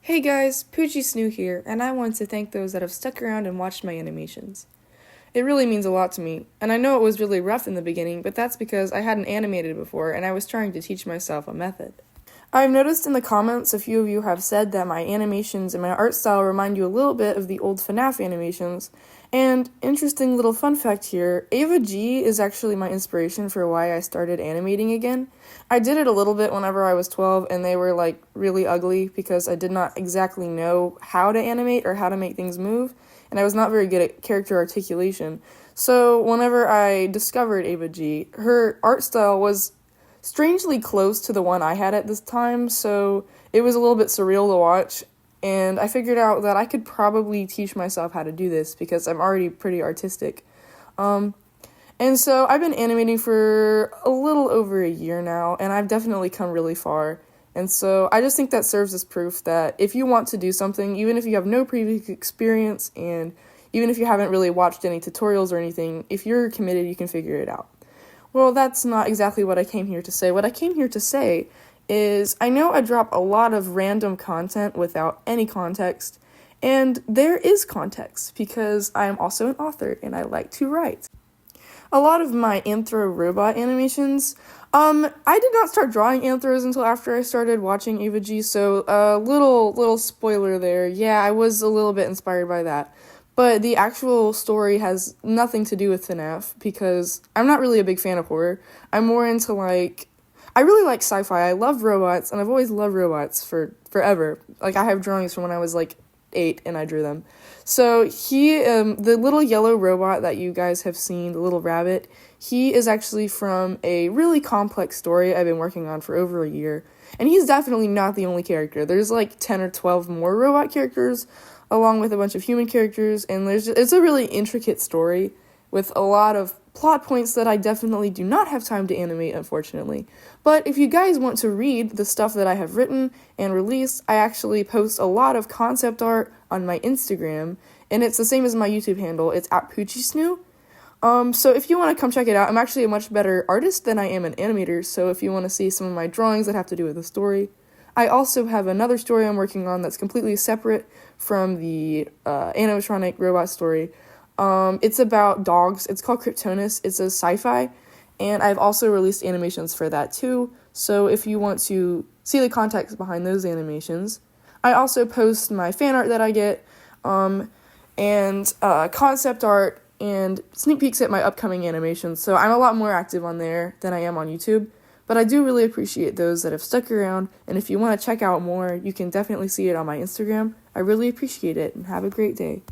Hey guys, Poochie Snoo here, and I want to thank those that have stuck around and watched my animations. It really means a lot to me, and I know it was really rough in the beginning, but that's because I hadn't animated before and I was trying to teach myself a method. I've noticed in the comments a few of you have said that my animations and my art style remind you a little bit of the old FNAF animations, and interesting little fun fact here, Ava G is actually my inspiration for why I started animating again. I did it a little bit whenever I was 12 and they were like really ugly because I did not exactly know how to animate or how to make things move, and I was not very good at character articulation. So whenever I discovered Ava G, her art style was strangely close to the one I had at this time, so it was a little bit surreal to watch, and I figured out that I could probably teach myself how to do this because I'm already pretty artistic. And so I've been animating for a little over a year now, and I've definitely come really far. And so I just think that serves as proof that if you want to do something, even if you have no previous experience, and even if you haven't really watched any tutorials or anything, if you're committed, you can figure it out. Well, that's not exactly what I came here to say. What I came here to say is I know I drop a lot of random content without any context, and there is context because I am also an author and I like to write. A lot of my Anthro robot animations, I did not start drawing Anthros until after I started watching Ava G, so little spoiler there. Yeah, I was a little bit inspired by that. But the actual story has nothing to do with FNAF, because I'm not really a big fan of horror. I'm more into, I really like sci-fi. I love robots, and I've always loved robots for forever. Like, I have drawings from when I was, 8, and I drew them. So the little yellow robot that you guys have seen, the little rabbit, he is actually from a really complex story I've been working on for over a year. And he's definitely not the only character. There's 10 or 12 more robot characters, along with a bunch of human characters, and it's a really intricate story with a lot of plot points that I definitely do not have time to animate, unfortunately. But if you guys want to read the stuff that I have written and released, I actually post a lot of concept art on my Instagram, and it's the same as my YouTube handle. It's at PoochieSnoo. So if you want to come check it out, I'm actually a much better artist than I am an animator, so if you want to see some of my drawings that have to do with the story. I also have another story I'm working on that's completely separate from the animatronic robot story. It's about dogs. It's called Kryptonus. It's a sci-fi, and I've also released animations for that too, so if you want to see the context behind those animations. I also post my fan art that I get, and concept art, and sneak peeks at my upcoming animations, so I'm a lot more active on there than I am on YouTube. But I do really appreciate those that have stuck around, and if you want to check out more, you can definitely see it on my Instagram. I really appreciate it, and have a great day.